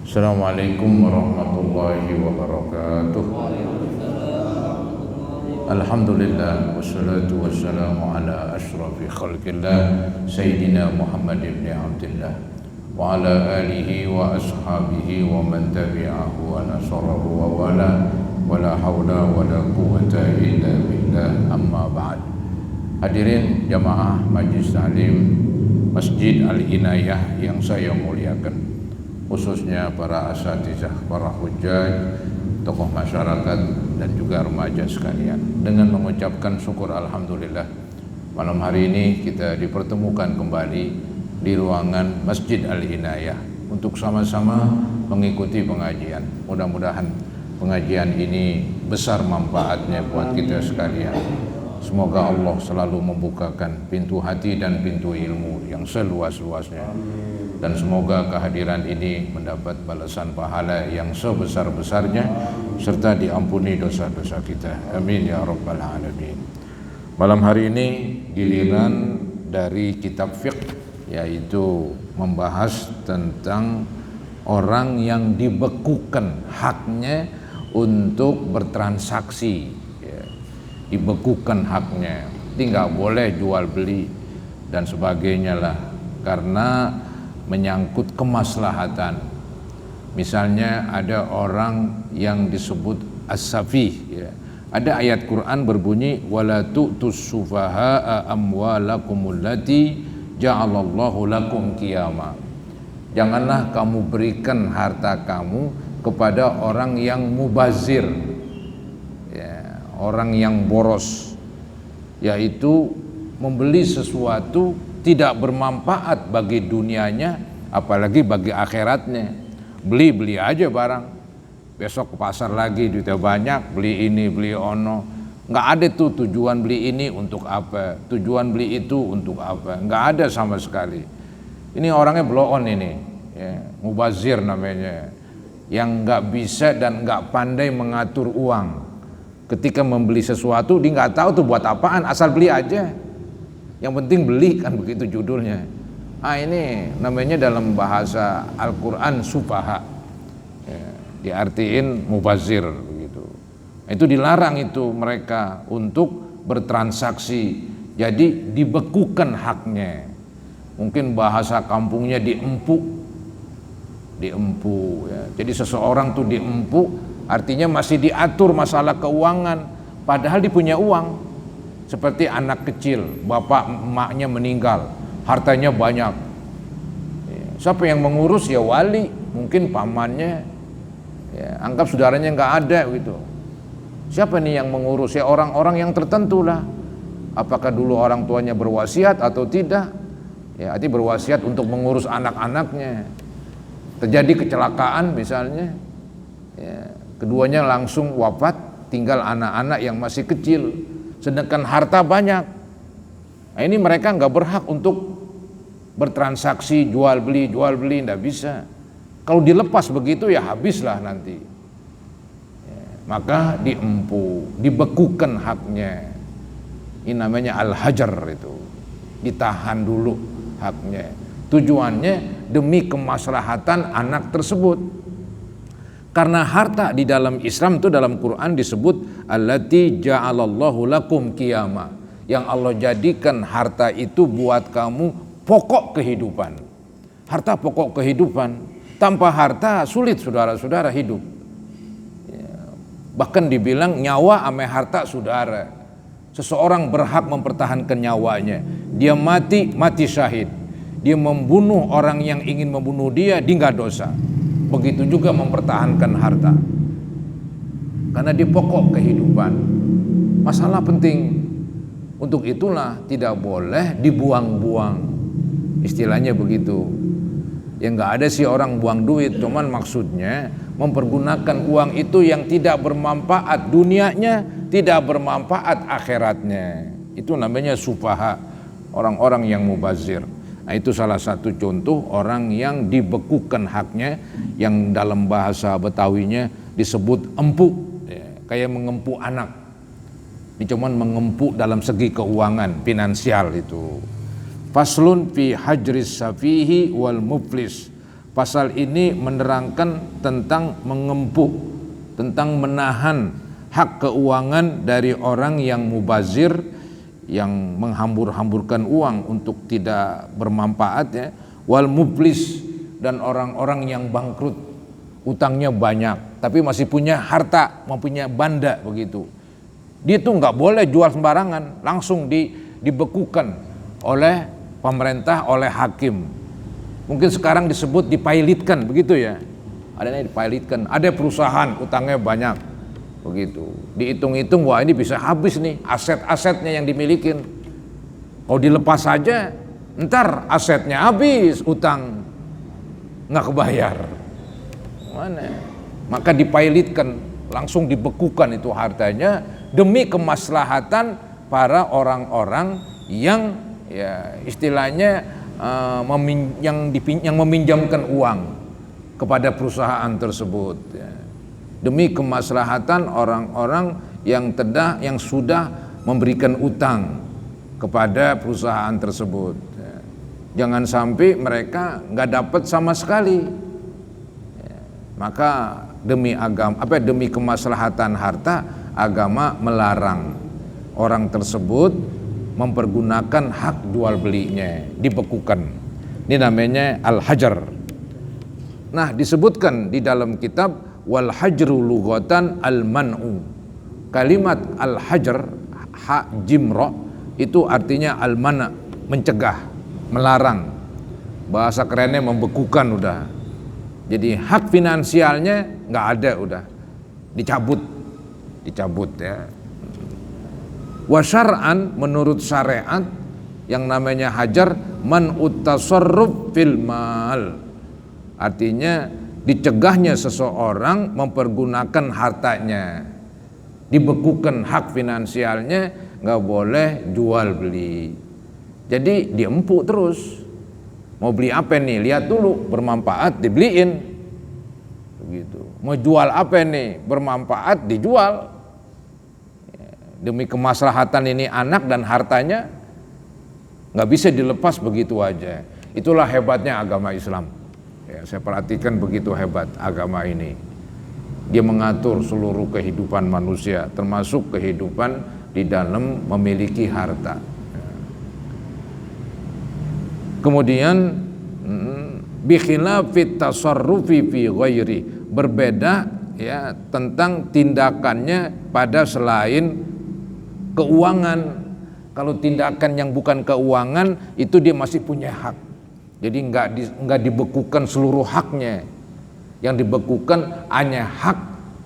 Assalamualaikum warahmatullahi wabarakatuh. Alhamdulillah wassalatu wassalamu ala asyrafil khalqillah Sayyidina Muhammad ibn Abdillah wa ala alihi wa ashabihi wa man tabi'ahu wa nasarahu wa wala wala hawla wala quwwata illa billah, amma ba'd. Hadirin jamaah Majlis Ta'lim Masjid Al-Inayah yang saya muliakan, khususnya para asatizah, para hujjaj, tokoh masyarakat dan juga remaja sekalian, dengan mengucapkan syukur alhamdulillah malam hari ini kita dipertemukan kembali di ruangan Masjid Al-Inayah untuk sama-sama mengikuti pengajian. Mudah-mudahan pengajian ini besar manfaatnya buat kita sekalian. Semoga Allah selalu membukakan pintu hati dan pintu ilmu yang seluas-luasnya, dan semoga kehadiran ini mendapat balasan pahala yang sebesar-besarnya serta diampuni dosa-dosa kita. Amin ya rabbal alamin. Malam hari ini giliran dari kitab fiqh, yaitu membahas tentang orang yang dibekukan haknya untuk bertransaksi, dibekukan haknya, tidak boleh jual beli dan sebagainya lah, karena menyangkut kemaslahatan. Misalnya ada orang yang disebut as-safih, ya. Ada ayat Quran berbunyi wala tu'tus sufaha'a amwalakumul lati ja'alallahu lakum qiyama. Janganlah kamu berikan harta kamu kepada orang yang mubazir, ya, orang yang boros, yaitu membeli sesuatu tidak bermanfaat bagi dunianya, apalagi bagi akhiratnya. Beli aja barang, besok ke pasar lagi duitnya banyak, beli ini beli ono, nggak ada tuh tujuan beli ini untuk apa, tujuan beli itu untuk apa, nggak ada sama sekali. Ini orangnya blow on ini, ya, mubazir namanya, yang nggak bisa dan nggak pandai mengatur uang. Ketika membeli sesuatu dia nggak tahu tuh buat apaan, asal beli aja. Yang penting beli, kan begitu judulnya. Ini namanya dalam bahasa Al-Quran sufaha, ya, diartiin mubazir begitu. Itu dilarang itu mereka untuk bertransaksi, jadi dibekukan haknya. Mungkin bahasa kampungnya diempuk, ya. Jadi seseorang tuh diempuk, artinya masih diatur masalah keuangan, padahal dia punya uang. Seperti anak kecil, bapak emaknya meninggal, hartanya banyak. Siapa yang mengurus? Ya wali, mungkin pamannya. Ya, anggap saudaranya nggak ada gitu. Siapa nih yang mengurus? Ya orang-orang yang tertentu lah. Apakah dulu orang tuanya berwasiat atau tidak? Ya, arti berwasiat untuk mengurus anak-anaknya. Terjadi kecelakaan misalnya, ya, keduanya langsung wafat, tinggal anak-anak yang masih kecil. Sedangkan harta banyak. Nah, ini mereka nggak berhak untuk bertransaksi jual beli, nggak bisa. Kalau dilepas begitu ya habislah nanti. Ya, maka dibekukan haknya. Ini namanya al-hajar, itu ditahan dulu haknya. Tujuannya demi kemaslahatan anak tersebut. Karena harta di dalam Islam itu dalam Quran disebut allati ja'alallahu lakum qiyama, yang Allah jadikan harta itu buat kamu pokok kehidupan. Harta pokok kehidupan. Tanpa harta sulit saudara-saudara hidup. Ya, bahkan dibilang nyawa ame harta saudara. Seseorang berhak mempertahankan nyawanya. Dia mati syahid. Dia membunuh orang yang ingin membunuh dia nggak dosa. Begitu juga mempertahankan harta, karena di pokok kehidupan. Masalah penting. Untuk itulah tidak boleh dibuang-buang, istilahnya begitu. Ya nggak ada sih orang buang duit, cuman maksudnya mempergunakan uang itu yang tidak bermanfaat dunianya, tidak bermanfaat akhiratnya. Itu namanya sufaha, orang-orang yang mubazir. Nah, itu salah satu contoh orang yang dibekukan haknya, yang dalam bahasa Betawinya disebut empuk, ya, kayak mengempuk anak. Ini cuman mengempuk dalam segi keuangan, finansial itu. Faslun fi hajris safihi wal muflis. pasal ini menerangkan tentang mengempuk, tentang menahan hak keuangan dari orang yang mubazir, yang menghambur-hamburkan uang untuk tidak bermanfaat ya, wal muflis, dan orang-orang yang bangkrut, utangnya banyak tapi masih punya harta, mempunyai banda begitu. Dia tuh nggak boleh jual sembarangan, langsung dibekukan oleh pemerintah, oleh hakim. Mungkin sekarang disebut dipailitkan begitu ya. Ada dipailitkan, ada perusahaan utangnya banyak begitu. Dihitung-hitung, wah ini bisa habis nih aset-asetnya yang dimiliki. Kalau dilepas saja, ntar asetnya habis, utang nggak kebayar. Mana? Maka dipailitkan, langsung dibekukan itu hartanya demi kemaslahatan para orang-orang yang ya istilahnya yang meminjamkan uang kepada perusahaan tersebut ya. Demi kemaslahatan orang-orang yang sudah memberikan utang kepada perusahaan tersebut ya. Jangan sampai mereka nggak dapat sama sekali ya. Maka demi kemaslahatan harta, agama melarang orang tersebut mempergunakan hak jual belinya, dibekukan. Ini namanya al-hajar. Nah, disebutkan di dalam kitab wal hajru lughatan al-man'u. Kalimat al-hajar, ha jim ra, itu artinya al-mana', mencegah, melarang. Bahasa kerennya membekukan udah. Jadi hak finansialnya nggak ada udah. Dicabut ya. Wa syar'an, menurut syariat yang namanya hajar man'ut tasarruf fil mal. Artinya dicegahnya seseorang mempergunakan hartanya, dibekukan hak finansialnya, nggak boleh jual beli. Jadi diempuk terus. Mau beli apa nih? Lihat dulu, bermanfaat dibeliin. Begitu. Mau jual apa nih? Bermanfaat dijual. Demi kemaslahatan ini anak dan hartanya nggak bisa dilepas begitu aja. Itulah hebatnya agama Islam ya, saya perhatikan begitu hebat agama ini. Dia mengatur seluruh kehidupan manusia, termasuk kehidupan di dalam memiliki harta. Kemudian bi khilafit tasarrufi fi ghairi, berbeda ya tentang tindakannya pada selain keuangan. Kalau tindakan yang bukan keuangan itu dia masih punya hak. Jadi enggak dibekukan seluruh haknya. Yang dibekukan hanya hak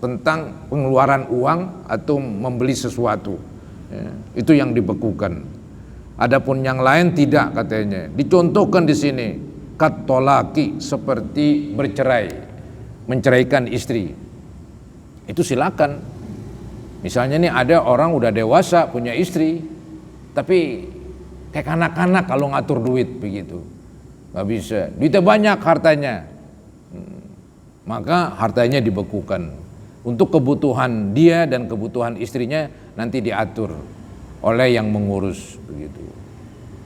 tentang pengeluaran uang atau membeli sesuatu. Ya, itu yang dibekukan. Adapun yang lain tidak katanya. Dicontohkan di sini katolaki, seperti bercerai, menceraikan istri. Itu silakan. Misalnya nih ada orang udah dewasa punya istri, tapi kayak kanak-kanak kalau ngatur duit begitu, nggak bisa. Duitnya banyak, hartanya, maka hartanya dibekukan untuk kebutuhan dia dan kebutuhan istrinya nanti diatur oleh yang mengurus begitu.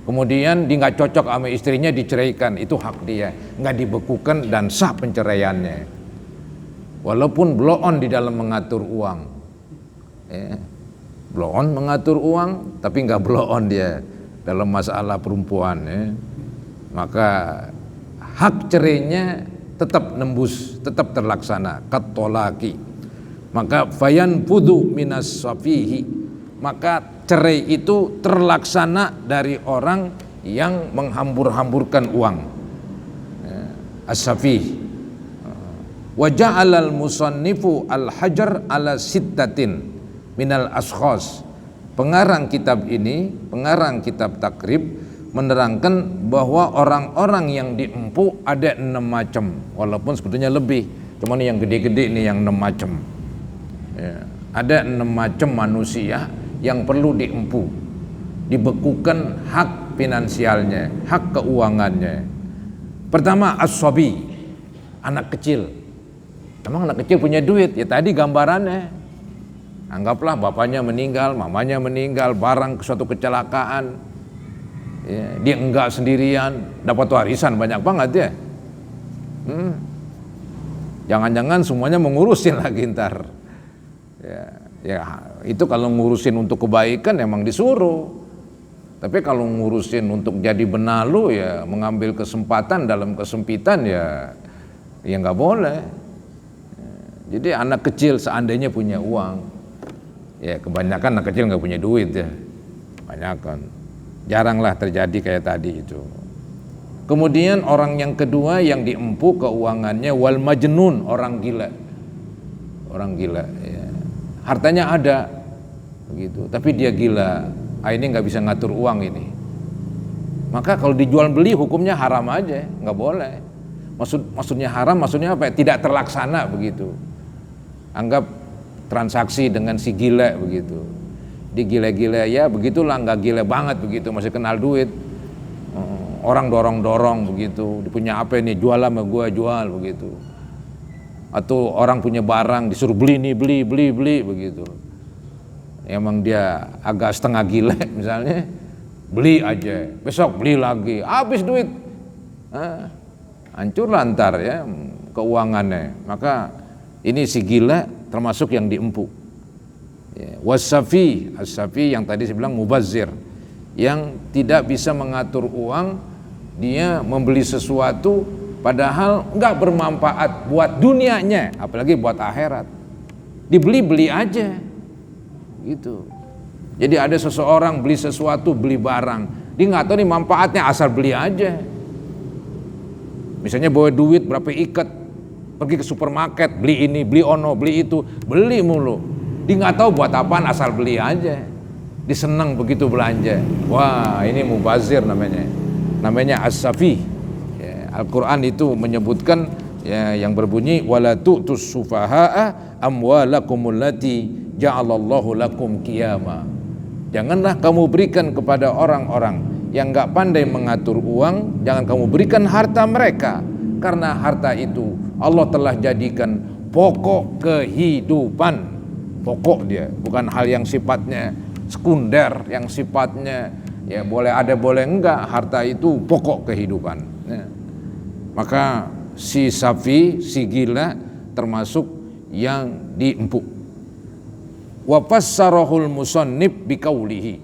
Kemudian dia nggak cocok sama istrinya, diceraikan, itu hak dia, nggak dibekukan dan sah penceraiannya, walaupun blow on di dalam mengatur uang. Ya, blow on mengatur uang tapi nggak blow on dia dalam masalah perempuan ya. Maka hak cerainya tetap nembus, tetap terlaksana katolaki. Maka fayan fudu minas safihi, maka cerai itu terlaksana dari orang yang menghambur-hamburkan uang ya, as-safih. Wa ja'alal musannifu al-hajar ala sittatin minal ashkhas. Pengarang kitab ini, pengarang kitab takrib, menerangkan bahwa orang-orang yang diempuk ada 6 macam, walaupun sebetulnya lebih, cuman yang gede-gede ini yang 6 macam ya. Ada 6 macam manusia yang perlu diempuk, dibekukan hak finansialnya, hak keuangannya. Pertama as-sabi, anak kecil. Emang anak kecil punya duit? Ya tadi gambarannya. Anggaplah bapaknya meninggal, mamanya meninggal, barang suatu kecelakaan ya, dia enggak sendirian, dapat warisan banyak banget ya. Jangan-jangan semuanya mengurusin lagi ntar. Ya itu kalau ngurusin untuk kebaikan emang disuruh. Tapi kalau ngurusin untuk jadi benalu ya mengambil kesempatan dalam kesempitan ya nggak boleh. Jadi anak kecil seandainya punya uang, ya kebanyakan anak kecil nggak punya duit ya, kebanyakan. Jaranglah terjadi kayak tadi itu. Kemudian orang yang kedua yang diempuk keuangannya wal majnun, orang gila. Orang gila ya. Hartanya ada begitu, tapi dia gila. Ini nggak bisa ngatur uang ini. Maka kalau dijual beli hukumnya haram aja, nggak boleh. Maksudnya haram, maksudnya apa? Tidak terlaksana begitu. Anggap transaksi dengan si gila begitu. Di gila-gila ya begitulah, nggak gila banget begitu, masih kenal duit. Orang dorong-dorong begitu, dia punya apa ini, jual sama gua, jual begitu. Atau orang punya barang disuruh beli nih, beli begitu. Emang dia agak setengah gila misalnya, beli aja, besok beli lagi, habis duit, hancurlah ntar ya keuangannya. Maka ini si gila termasuk yang diempuk. Wasafi, as-safi yang tadi saya bilang mubazir, yang tidak bisa mengatur uang, dia membeli sesuatu padahal nggak bermanfaat buat dunianya, apalagi buat akhirat. Dibeli aja. Gitu. Jadi ada seseorang beli sesuatu, beli barang, dia nggak tahu nih manfaatnya, asal beli aja. Misalnya bawa duit berapa ikat, pergi ke supermarket, beli ini, beli ono, beli itu, beli mulu. Dia nggak tahu buat apaan, asal beli aja. Dia senang begitu belanja. Wah, ini mubazir namanya as-safi. Ya, Al-Quran itu menyebutkan ya, yang berbunyi wala tu'tus sufaha'a amwalakumul lati ja'alallahu lakum qiyama. Janganlah kamu berikan kepada orang-orang yang enggak pandai mengatur uang, jangan kamu berikan harta mereka, karena harta itu Allah telah jadikan pokok kehidupan. Pokok dia, bukan hal yang sifatnya sekunder, yang sifatnya ya boleh ada boleh enggak. Harta itu pokok kehidupan ya. Maka si safi, si gila termasuk yang diempuk. Wa fassarahul musannif biqaulihi.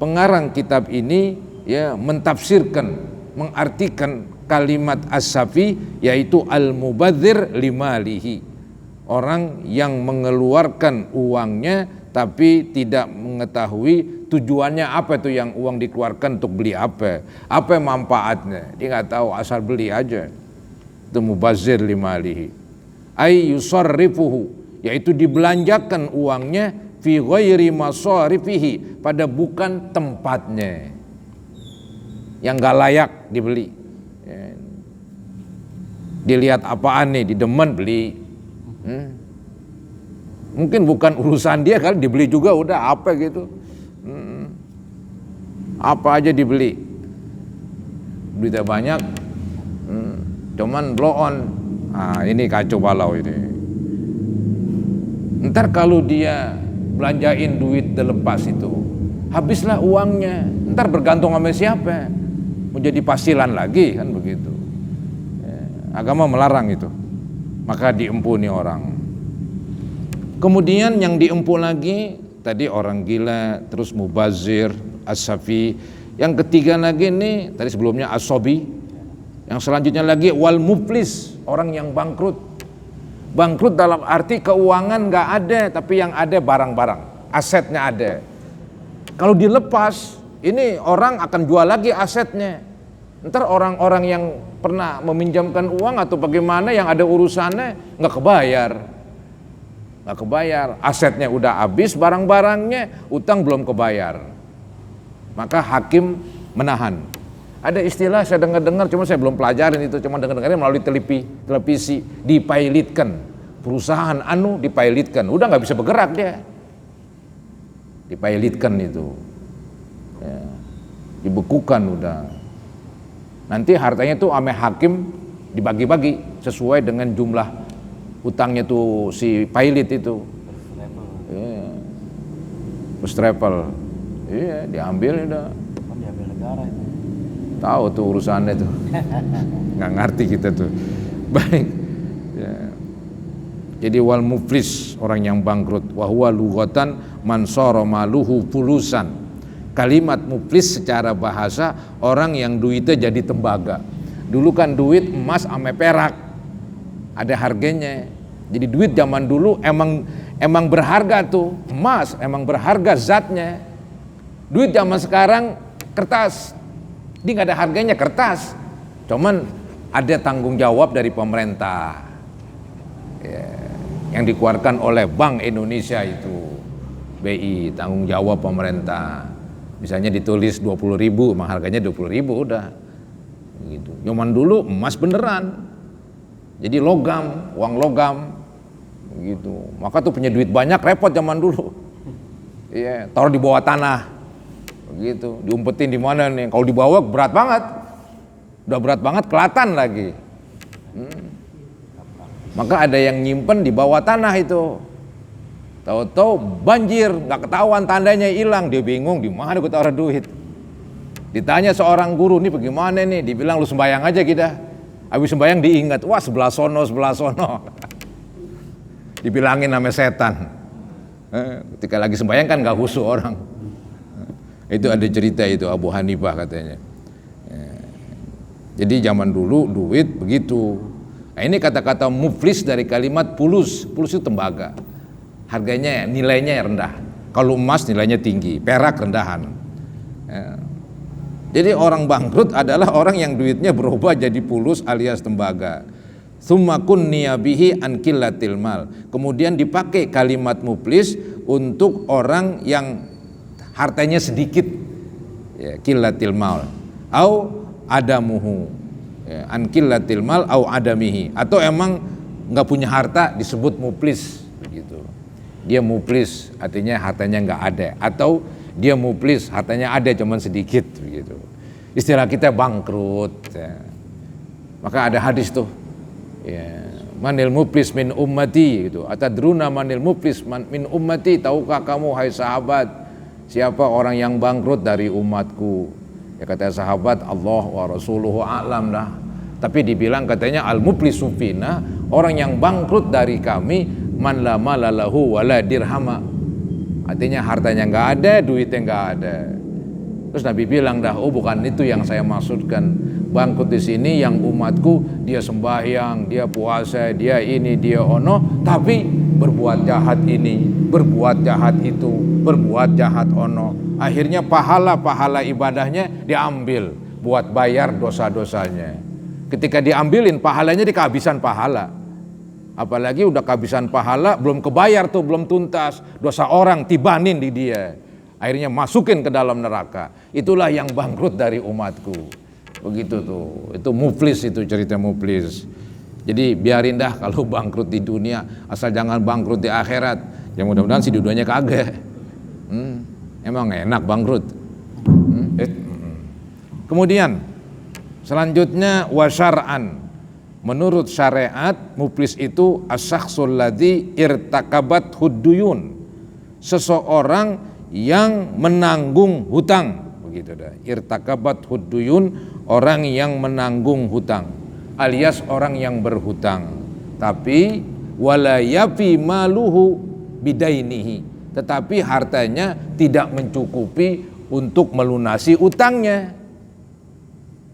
Pengarang kitab ini ya mentafsirkan, mengartikan kalimat as-safi yaitu al-mubadzir limalihi. Orang yang mengeluarkan uangnya tapi tidak mengetahui tujuannya apa itu yang uang dikeluarkan untuk beli apa manfaatnya. Dia nggak tahu, asal beli aja. Itu mubadzir limalihi. Ay yusarrifuhu, yaitu dibelanjakan uangnya fi ghairi masarifihi, pada bukan tempatnya, yang gak layak dibeli. Dilihat apaan nih, didemen beli. Mungkin bukan urusan dia kali, dibeli juga udah apa gitu. Apa aja dibeli, duitnya banyak, cuman blow on. Ini kacau balau ini. Ntar kalau dia belanjain duit dilepas itu, habislah uangnya. Ntar bergantung sama siapa? Mau jadi pasilan lagi kan begitu. Agama melarang itu. Maka diempu nih orang. Kemudian yang diempu lagi tadi orang gila, terus mubazir, as-safi. Yang ketiga lagi nih tadi sebelumnya as-sobi. Yang selanjutnya lagi wal muflis, orang yang bangkrut. Bangkrut dalam arti keuangan nggak ada, tapi yang ada barang-barang, asetnya ada. Kalau dilepas, ini orang akan jual lagi asetnya. Ntar orang-orang yang pernah meminjamkan uang atau bagaimana yang ada urusannya nggak kebayar, asetnya udah habis, barang-barangnya, utang belum kebayar. Maka hakim menahan. Ada istilah saya dengar-dengar, cuma saya belum pelajarin itu, cuma dengar-dengarnya melalui televisi, dipailitkan, perusahaan dipailitkan, udah nggak bisa bergerak dia, dipailitkan itu, ya, dibekukan udah. Nanti hartanya tuh ame hakim dibagi-bagi sesuai dengan jumlah utangnya tuh si pilot itu, first travel, iya diambil udah. Diambil negara itu. Tahu tuh urusannya tuh, nggak ngerti kita tuh. Baik. Ya. Jadi wal muflis, orang yang bangkrut, wa huwa lughatan man sara maluhu fulusan. Kalimat muflis secara bahasa orang yang duitnya jadi tembaga. Dulu kan duit emas sama perak ada harganya. Jadi duit zaman dulu emang berharga tuh, emas emang berharga zatnya. Duit zaman sekarang kertas, dia nggak ada harganya kertas. Cuman ada tanggung jawab dari pemerintah ya, yang dikeluarkan oleh Bank Indonesia itu, BI, tanggung jawab pemerintah. Misalnya ditulis 20.000, emang harganya 20.000 udah. Gitu. Zaman dulu emas beneran, jadi logam, uang logam, gitu. Maka tuh punya duit banyak repot zaman dulu. Iya, taruh di bawah tanah, begitu. Diumpetin di mana nih? Kalau dibawa berat banget, udah berat banget, kelatan lagi. Maka ada yang nyimpen di bawah tanah itu. Tahu-tahu banjir, nggak ketahuan tandanya hilang, dia bingung di mana gue taruh duit. Ditanya seorang guru, nih bagaimana nih? Dibilang lu sembayang aja kita. Habis sembayang diingat, wah sebelah sono. Dibilangin nama setan. Ketika lagi sembayang kan nggak khusyuk orang. Itu ada cerita itu Abu Hanifah katanya. Jadi zaman dulu duit begitu. Nah, ini kata-kata muflis dari kalimat pulus. Pulus itu tembaga. Harganya, nilainya rendah. Kalau emas nilainya tinggi, perak rendahan. Jadi orang bangkrut adalah orang yang duitnya berubah jadi pulus alias tembaga. Tsumma kunniya bihi an qillatil mal. Kemudian dipakai kalimat muflis untuk orang yang hartanya sedikit. Ya, qillatil mal. Au adamuhu. Ya, an qillatil mal au adamihi. Atau emang enggak punya harta disebut muflis begitu. Dia muflis artinya hartanya enggak ada, atau dia muflis hartanya ada cuman sedikit begitu. Istilah kita bangkrut ya. Maka ada hadis tuh ya, manil muflis min ummati gitu. Atadruna manil muflis min ummati, tahukah kamu hai sahabat siapa orang yang bangkrut dari umatku? Ya kata sahabat, Allah wa rasuluhu a'lam lah. Tapi dibilang katanya al muflisu fina, orang yang bangkrut dari kami man la malalahu wala dirhama. Artinya hartanya enggak ada, duitnya enggak ada. Terus Nabi bilang dah, oh bukan itu yang saya maksudkan. Bangkrut di sini yang umatku dia sembahyang, dia puasa, dia ini, dia ono, tapi berbuat jahat ini, berbuat jahat itu, berbuat jahat ono. Akhirnya pahala-pahala ibadahnya diambil buat bayar dosa-dosanya. Ketika diambilin pahalanya kehabisan pahala. Apalagi udah kehabisan pahala, belum kebayar tuh, belum tuntas, dosa orang tibanin di dia. Akhirnya masukin ke dalam neraka. Itulah yang bangkrut dari umatku. Begitu tuh. Itu muflis, itu cerita muflis. Jadi biarin dah kalau bangkrut di dunia, asal jangan bangkrut di akhirat. Ya mudah-mudahan sih dua-duanya kagak. Emang enak bangkrut. Kemudian selanjutnya wasyar'an. Menurut syariat muflis itu as-syakhsul ladzi irtakabat hudduyun. Seseorang yang menanggung hutang, begitu dah. Irtakabat hudduyun, orang yang menanggung hutang, alias orang yang berhutang. Tapi wala yafi maluhu bidainihi, tetapi hartanya tidak mencukupi untuk melunasi utangnya.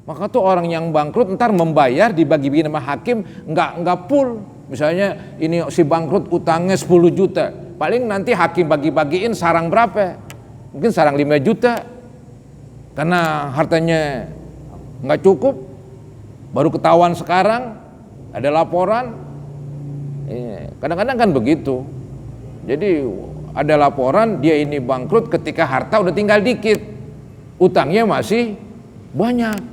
Maka tuh orang yang bangkrut ntar membayar dibagi-bagi sama hakim enggak full. Misalnya ini si bangkrut utangnya 10 juta. Paling nanti hakim bagi-bagiin sarang berapa? Mungkin sarang 5 juta. Karena hartanya enggak cukup. Baru ketahuan sekarang, ada laporan. Kadang-kadang kan begitu. Jadi ada laporan dia ini bangkrut ketika harta udah tinggal dikit. Utangnya masih banyak.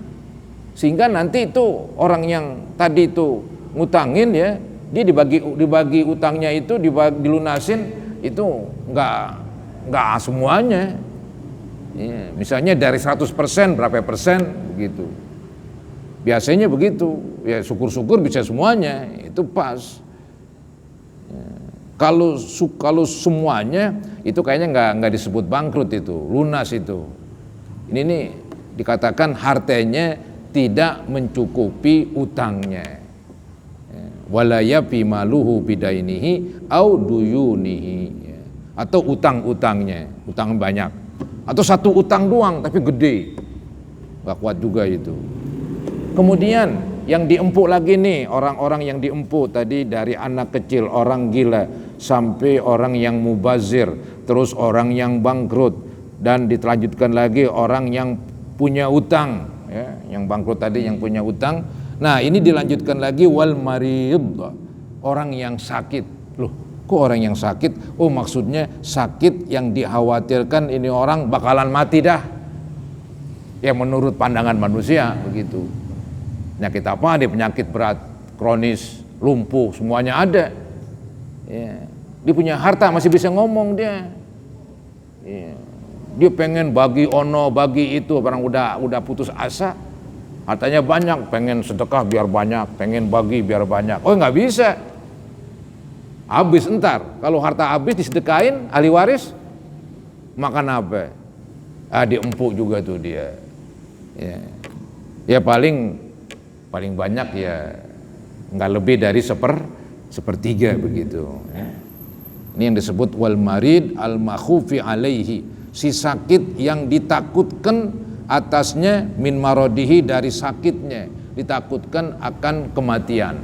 Sehingga nanti itu orang yang tadi itu ngutangin ya, dia dibagi utangnya itu dilunasin itu enggak semuanya. Ya, misalnya dari 100% berapa persen begitu. Biasanya begitu. Ya syukur-syukur bisa semuanya, itu pas. Ya, kalau semuanya itu kayaknya enggak disebut bangkrut itu, lunas itu. Ini nih dikatakan hartanya tidak mencukupi utangnya. wala yafi maluhu bidainihi au duyunihi, ya. Atau utang-utangnya, utang banyak, atau satu utang doang tapi gede, nggak kuat juga itu. Kemudian yang diempuk lagi nih, orang-orang yang diempuk tadi dari anak kecil, orang gila, sampai orang yang mubazir, terus orang yang bangkrut, dan dilanjutkan lagi orang yang punya utang, ya, yang bangkrut tadi yang punya utang. Nah ini dilanjutkan lagi wal marid, orang yang sakit. Loh, kok orang yang sakit? Oh maksudnya sakit yang dikhawatirkan ini orang bakalan mati dah. Ya menurut pandangan manusia begitu. Penyakit apa? Dia penyakit berat, kronis, lumpuh, semuanya ada. Ya. Dia punya harta masih bisa ngomong dia. Ya. Dia pengen bagi ono, bagi itu, orang udah putus asa. Hartanya banyak, pengen sedekah biar banyak, pengen bagi biar banyak. Oh nggak bisa. Habis entar. Kalau harta habis disedekain, ahli waris makan apa? Diempuk juga tuh dia. Ya paling banyak ya nggak lebih dari sepertiga begitu. Ini yang disebut wal marid al makhufi alaihi, si sakit yang ditakutkan atasnya, min marodihi, dari sakitnya, ditakutkan akan kematian.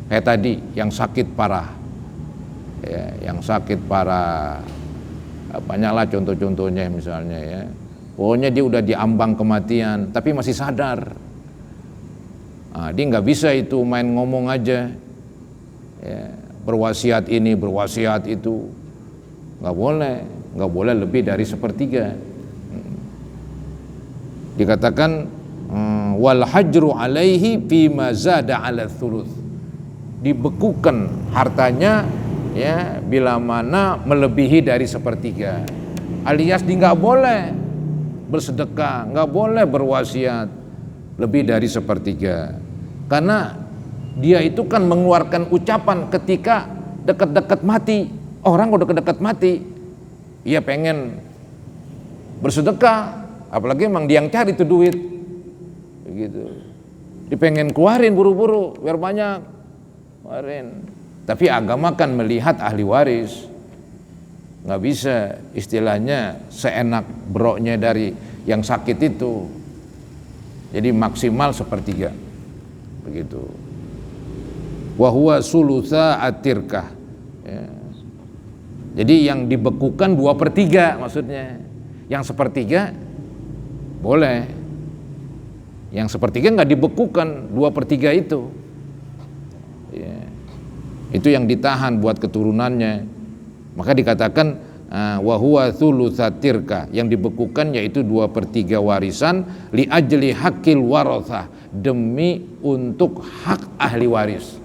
Kayak tadi yang sakit parah, ya, yang sakit parah, banyaklah contoh-contohnya misalnya ya. Pokoknya dia udah diambang kematian tapi masih sadar. Dia nggak bisa itu main ngomong aja, ya, berwasiat ini, berwasiat itu, nggak boleh lebih dari sepertiga. Dikatakan wal hajru alaihi fima zada ala thuluth, dibekukan hartanya ya bila mana melebihi dari sepertiga, alias dia nggak boleh bersedekah, nggak boleh berwasiat lebih dari sepertiga, karena dia itu kan mengeluarkan ucapan ketika dekat-dekat mati. Orang udah dekat mati, ia pengen bersedekah, apalagi emang dia yang cari tuh duit, begitu. Dia pengen keluarin buru-buru biar banyak, keluarin. Tapi agama kan melihat ahli waris, nggak bisa istilahnya seenak broknya dari yang sakit itu. Jadi maksimal sepertiga, begitu. Wahuwa sulutsa atirkah, ya. Jadi yang dibekukan 2/3 maksudnya, yang sepertiga boleh, yang sepertiga nggak dibekukan 2/3 itu, ya. Itu yang ditahan buat keturunannya, maka dikatakan wahuwa thulutsatirka, yang dibekukan yaitu 2/3 warisan, li ajli hakil warathah, demi untuk hak ahli waris.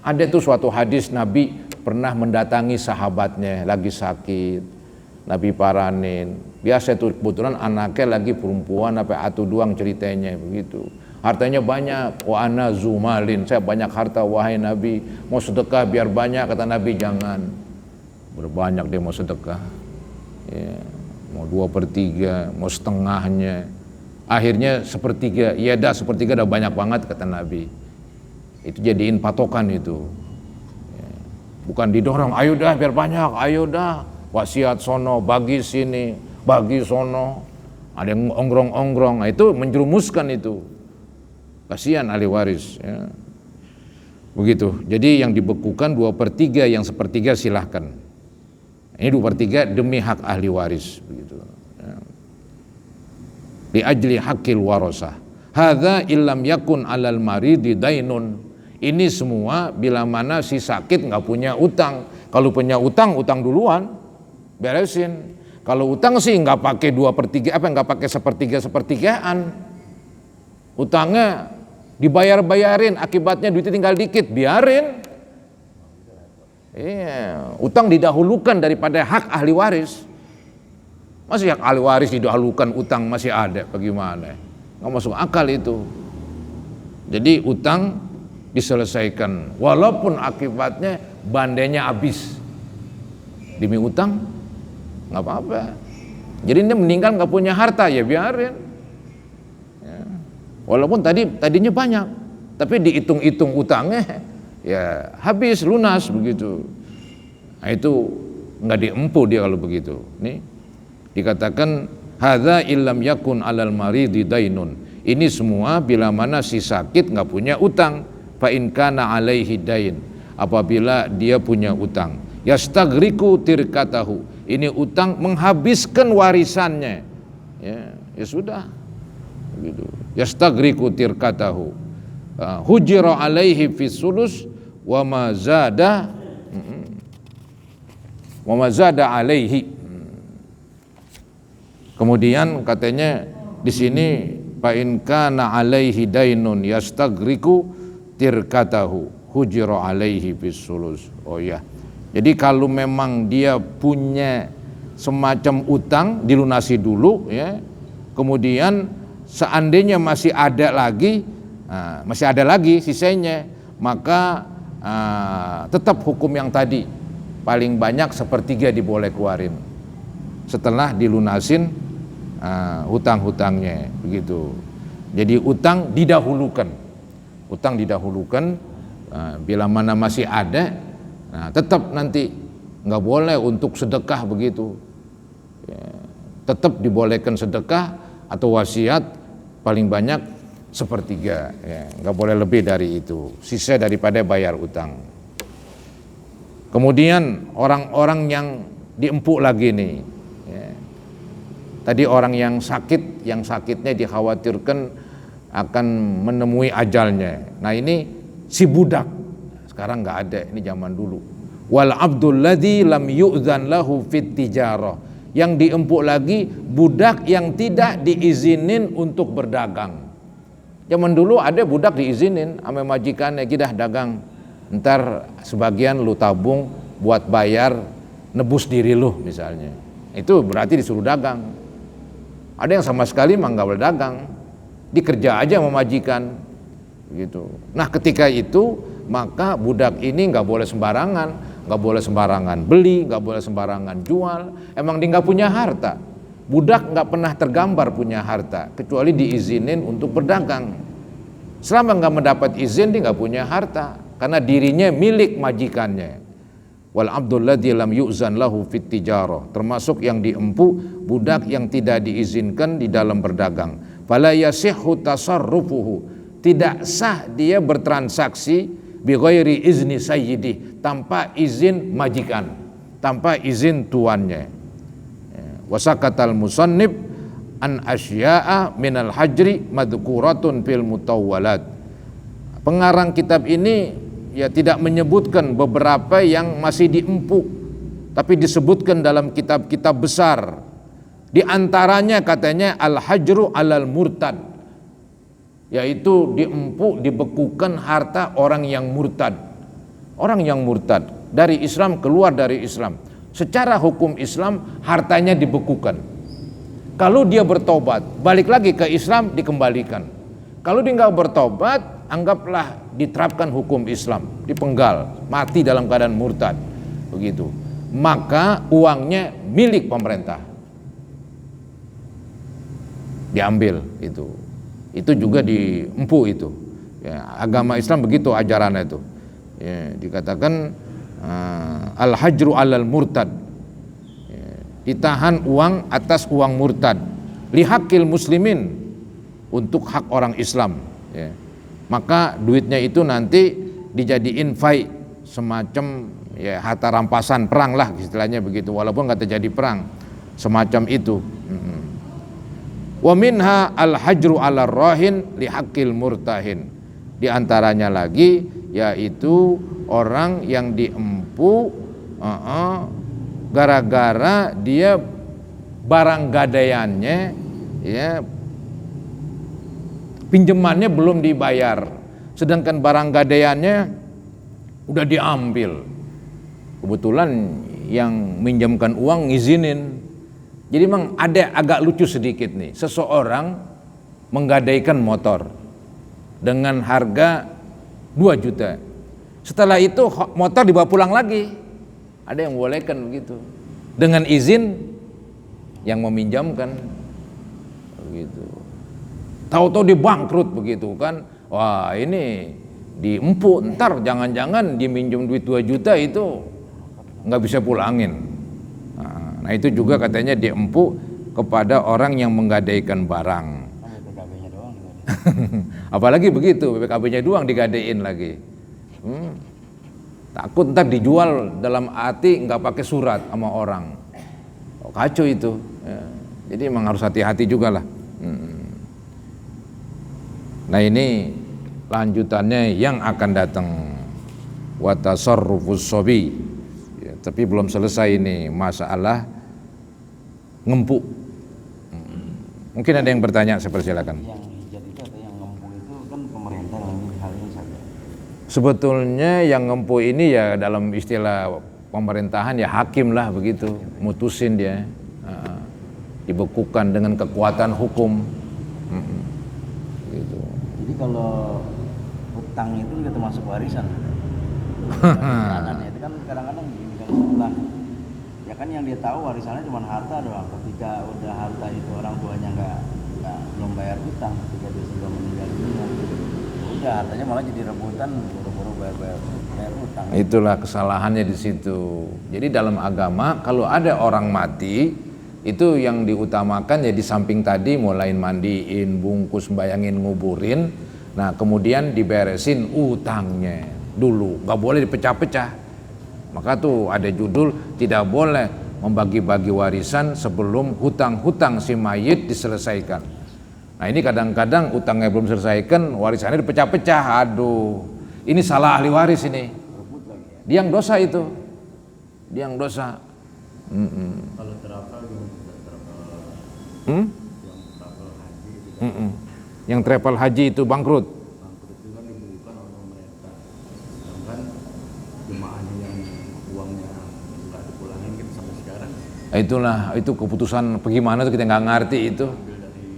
Ada tuh suatu hadis Nabi pernah mendatangi sahabatnya lagi sakit, Nabi paranin. Biasa itu kebetulan anaknya lagi perempuan apa atu doang ceritanya begitu. Hartanya banyak, wa ana zumalin, saya banyak harta wahai Nabi, mau sedekah biar banyak, kata Nabi jangan. Berbanyak dia mau sedekah, ya, mau 2/3, mau setengahnya, akhirnya sepertiga. Ya dah sepertiga udah banyak banget kata Nabi. Itu jadiin patokan itu, ya. Bukan didorong, ayo dah biar banyak, ayo dah wasiat sono, bagi sini, bagi sono, ada yang ongrong-ongrong. Nah, itu menjerumuskan itu, kasihan ahli waris, ya. Begitu. Jadi yang dibekukan 2/3, yang sepertiga silahkan. Ini 2/3 demi hak ahli waris, begitu. Ya. Li ajli hakil warasah. Hadza illam yakun alal maridi dainun. Ini semua bila mana si sakit nggak punya utang. Kalau punya utang, utang duluan, beresin. Kalau utang sih nggak pakai 2/3, nggak pakai sepertigaan. Utangnya dibayar-bayarin, akibatnya duitnya tinggal dikit, biarin. Iya, utang didahulukan daripada hak ahli waris. Masih hak ahli waris didahulukan, utang masih ada, bagaimana? Nggak masuk akal itu. Jadi utang diselesaikan, walaupun akibatnya bandenya habis. Demi utang, nggak apa-apa. Jadi dia meninggal nggak punya harta, ya biarin. Ya. Walaupun tadinya banyak, Tapi dihitung-hitung utangnya ya habis lunas begitu. Nah, itu nggak diempu dia kalau begitu. Nih dikatakan hadza illam yakun alal maridi dainun. Ini semua bila mana si sakit nggak punya utang. Fa in kana alaihi dain. Apabila dia punya utang. Yastagriku tirkatahu. Ini utang menghabiskan warisannya. Ya sudah. Begitu. Yastagriku tirkatahu. Hujira alaihi fis sulus wa ma zada alaihi. Kemudian katanya di sini fa in kana alaihi dainun yastagriku tirkatahu hujira alaihi fis sulus. Oh ya. Jadi kalau memang dia punya semacam utang dilunasi dulu ya. Kemudian seandainya masih ada lagi sisanya, maka tetap hukum yang tadi, paling banyak sepertiga diboleh keluarin setelah dilunasin hutang-hutangnya begitu. Jadi utang didahulukan, bila mana masih ada, tetap nanti nggak boleh untuk sedekah begitu ya, tetap dibolehkan sedekah atau wasiat paling banyak sepertiga ya, nggak boleh lebih dari itu, sisa daripada bayar utang. Kemudian orang-orang yang diempuk lagi nih ya. Tadi orang yang sakitnya dikhawatirkan akan menemui ajalnya. Nah ini si budak, sekarang nggak ada, ini zaman dulu. Wal abdul ladzi lam yu'dzan lahu fit tijarah. Yang diempuk lagi budak yang tidak diizinin untuk berdagang. Zaman dulu ada budak diizinin sama majikannya, kita dagang, ntar sebagian lu tabung buat bayar nebus diri lu misalnya. Itu berarti disuruh dagang. Ada yang sama sekali mah nggak boleh dagang, dikerja aja sama majikan gitu. Nah ketika itu maka budak ini nggak boleh sembarangan beli, nggak boleh sembarangan jual. Emang dia nggak punya harta. Budak nggak pernah tergambar punya harta kecuali diizinin untuk berdagang. Selama nggak mendapat izin dia nggak punya harta karena dirinya milik majikannya. Wal abdul ladzi lam yu'zan lahu fit tijarah, termasuk yang diempu budak yang tidak diizinkan di dalam berdagang. Fala yasihhu tasarrufuhu, tidak sah dia bertransaksi bi ghairi izni sayyidi, tanpa izin majikan, tanpa izin tuannya. Wasakatal musannif an asya'a minal hajri madhkuratun fil mutawwalat. Pengarang kitab ini ya tidak menyebutkan beberapa yang masih diempuk, tapi disebutkan dalam kitab-kitab besar. Di antaranya katanya al-hajru alal murtad, yaitu diempuk, dibekukan harta orang yang murtad. Orang yang murtad dari Islam, keluar dari Islam, secara hukum Islam hartanya dibekukan. Kalau dia bertobat, balik lagi ke Islam, dikembalikan. Kalau dia nggak bertobat, anggaplah diterapkan hukum Islam, dipenggal, mati dalam keadaan murtad, begitu. Maka uangnya milik pemerintah, diambil itu. Itu juga diempu itu. Ya, agama Islam begitu ajarannya itu. Ya, dikatakan al-hajru alal murtad, ya, ditahan uang atas uang murtad, lihaqil muslimin, untuk hak orang Islam. Ya. Maka duitnya itu nanti dijadiin fai, semacam ya harta rampasan perang lah istilahnya begitu, walaupun nggak terjadi perang, semacam itu. Wa minha al-hajru ala rahin lihaqil murtahin. Di antaranya lagi yaitu orang yang diempu gara-gara dia barang gadaiannya ya pinjamannya belum dibayar, sedangkan barang gadaiannya udah diambil. Kebetulan yang minjamkan uang ngizinin. Jadi memang ada agak lucu sedikit nih, seseorang menggadaikan motor dengan harga 2 juta. Setelah itu motor dibawa pulang lagi. Ada yang bolehkan begitu, dengan izin yang meminjamkan begitu. Tahu-tahu dia bangkrut begitu kan, Wah ini diempuk, ntar jangan-jangan dia minjem duit 2 juta itu nggak bisa pulangin. Nah itu juga katanya diempuk kepada orang yang menggadaikan barang. BPKB-nya doang. Apalagi begitu, BPKB-nya doang digadein lagi. Takut ntar dijual dalam arti nggak pakai surat sama orang. Kacau itu. Ya. Jadi emang harus hati-hati juga lah. Nah ini lanjutannya yang akan datang. Wa tasarrufus sobi. Ya, tapi belum selesai ini masalah ngempuk. Mungkin ada yang bertanya, saya persilakan. Yang hijat itu atau yang ngempuk itu kan pemerintah dalam hal ini saja. Sebetulnya yang ngempuk ini ya dalam istilah pemerintahan ya hakim lah begitu, mutusin dia, dibekukan dengan kekuatan hukum. Gitu. Jadi kalau hutang itu juga termasuk warisan. Itu kan kadang-kadang gini kan setelah ya kan yang dia tahu warisannya cuma harta doang. Ketika udah harta itu orang tuanya nggak belum bayar hutang, ketika dia sudah meninggal dunia, udah hartanya malah jadi rebutan, buru-buru bayar hutang. Itulah kesalahannya di situ. Jadi dalam agama kalau ada orang mati itu yang diutamakan ya di samping tadi mulai mandiin, bungkus, bayangin, nguburin. Nah kemudian diberesin utangnya dulu, nggak boleh dipecah-pecah. Maka tuh ada judul tidak boleh membagi-bagi warisan sebelum hutang-hutang si mayit diselesaikan. Nah ini kadang-kadang utangnya belum diselesaikan, warisannya dipecah-pecah. Aduh, ini salah ahli waris ini. Dia yang dosa itu, dia yang dosa. Kalau travel Yang travel haji itu bangkrut. itu kan dibukukan oleh pemerintah. Sedangkan jemaahnya yang uangnya nggak dipulangin kan sampai sekarang. Itulah, itu keputusan bagaimana tuh kita nggak ngerti itu.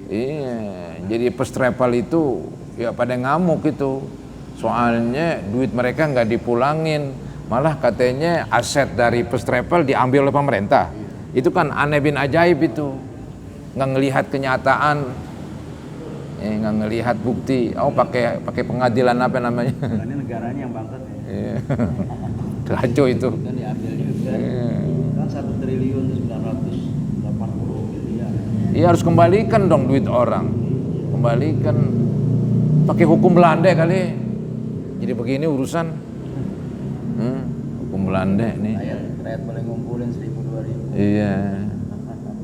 Iya, jadi first travel itu ya pada ngamuk itu. Soalnya duit mereka nggak dipulangin, malah katanya aset dari first travel diambil oleh pemerintah. Itu kan aneh bin ajaib itu, nggak ngelihat kenyataan, nggak ngelihat bukti. Oh pakai pengadilan apa namanya? Ini negaranya yang bangkrut ya. Kacau itu. Kan diambil juga. Kan 1 triliun 980 miliar. Iya harus kembalikan dong duit orang, kembalikan. Pakai hukum Belanda kali. Jadi begini urusan. Hukum Belanda nih. Rakyat boleh ngumpulin 1.000-2.000. Iya.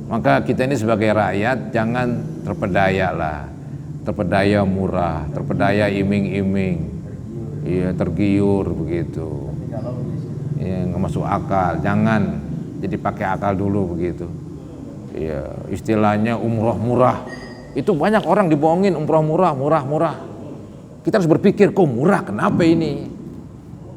Maka kita ini sebagai rakyat jangan terpedaya lah. Terpedaya murah, terpedaya iming-iming. Iya, tergiur begitu. Iya, nggak masuk akal. Jangan. Jadi pakai akal dulu begitu. Iya, istilahnya umroh murah. Itu banyak orang dibohongin umroh murah. Kita harus berpikir, kok murah? Kenapa ini?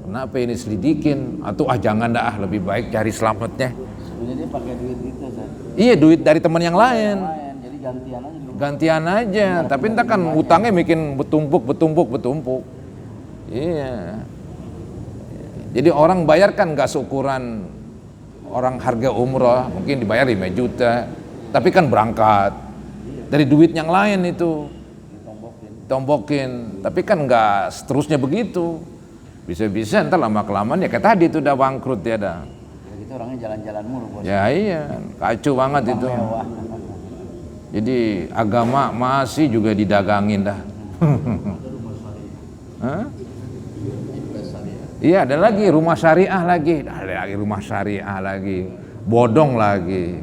Kenapa ini selidikin? Atau jangan dah, lebih baik cari selamatnya. Sebenarnya dia pakai duit itu, Zat. Iya, duit dari teman yang lain. Jadi gantian aja dulu. Gantian aja, tapi entah kan utangnya bikin bertumpuk. Iya. Jadi orang bayar kan nggak seukuran orang harga umroh, mungkin dibayar 5 juta, tapi kan berangkat dari duit yang lain itu, tombokin, tapi kan nggak seterusnya begitu. Bisa-bisa ntar lama-kelamaan ya kayak tadi itu udah bangkrut ya dah. Gitu orangnya jalan-jalan mulu, Bos. Ya iya, kacau banget itu. Mewah. Jadi agama masih juga didagangin dah. Hah? Iya ada lagi rumah syariah lagi, bodong lagi.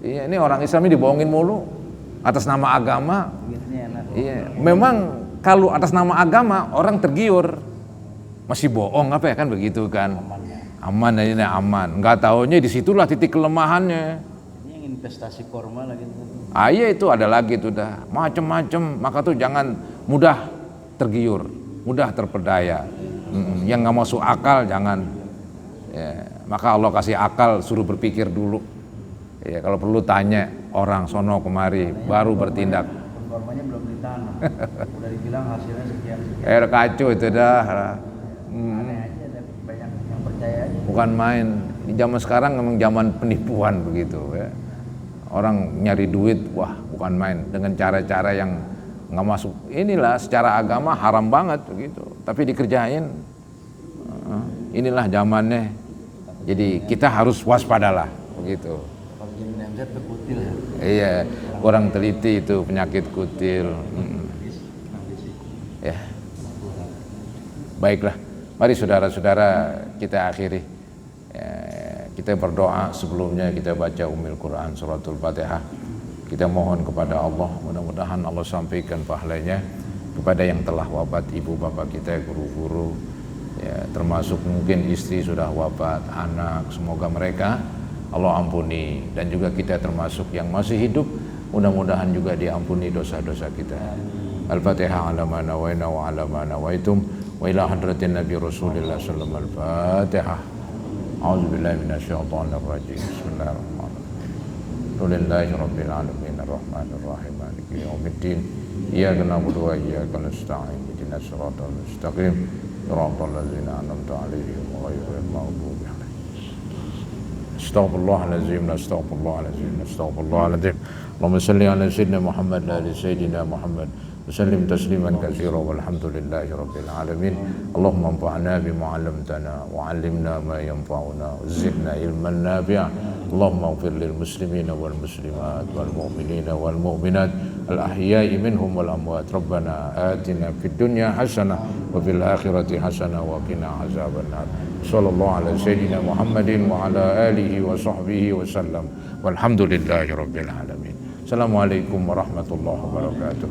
Iya ini orang Islam ini dibohongin mulu atas nama agama. Iya, memang kalau atas nama agama orang tergiur, masih bohong apa ya kan begitu kan? Aman ini aman. Nggak taunya disitulah titik kelemahannya. Ini yang investasi korma lagi. Iya itu ada lagi tuh dah macem-macem. Maka tuh jangan mudah tergiur, mudah terpedaya. Yang nggak masuk akal jangan. Ya, maka Allah kasih akal, suruh berpikir dulu. Ya, kalau perlu tanya orang sono kemari, baru bertindak. Kormanya belum ditanam, udah dibilang hasilnya sekian. Kacau itu dah. Aneh aja, ada banyak yang percaya aja. Bukan main. Di zaman sekarang memang zaman penipuan begitu ya. Orang nyari duit, wah bukan main dengan cara-cara yang nggak masuk. Inilah secara agama haram banget begitu, tapi dikerjain. Inilah zamannya. Jadi kita harus waspadalah begitu. Kalau gini MZ tuh kutil ya. Iya, kurang teliti itu penyakit kutil. Ya, baiklah. Mari saudara-saudara kita akhiri. Kita berdoa sebelumnya kita baca Ummul Quran suratul Fatihah. Kita mohon kepada Allah, mudah-mudahan Allah sampaikan pahalanya kepada yang telah wafat, ibu bapak kita, guru-guru, ya, termasuk mungkin istri sudah wafat, anak, semoga mereka Allah ampuni, dan juga kita termasuk yang masih hidup, mudah-mudahan juga diampuni dosa-dosa kita. Al-Fatihah ala ma nawaina wa ala ma nawaitum wa ila hadratin Nabi Rasulillah sallallahu alaihi wasallam. Al-Fatihah. A'udzubillahi minasyaitonir rajim. Bismillahirrahmanirrahim. Alhamdulillahi rabbil alamin arrahmanir rahim maliki yaumiddin. Iyyaka na'budu wa iyyaka nasta'in. Ihdinas siratal mustaqim. Siratal ladzina an'amta 'alaihim ghairil maghdubi 'alaihim. Astaghfirullahalazim, astaghfirullahalazim, astaghfirullahalazim. Allahumma shalli ala sayyidina Muhammad wa ala sayyidina Muhammad. وسلم تسليما كثيرا والحمد لله رب العالمين. اللهم انفعنا بما علمتنا وعلمنا ما ينفعنا وزدنا علما نافعا. اللهم اغفر للمسلمين والمسلمات والمؤمنين والمؤمنات الأحياء منهم والأموات. ربنا آتنا في الدنيا حسنة وفي الآخرة حسنة وقنا عذاب النار. صلى الله على سيدنا محمد وعلى آله وصحبه وسلم والحمد لله رب العالمين. السلام عليكم ورحمة الله وبركاته.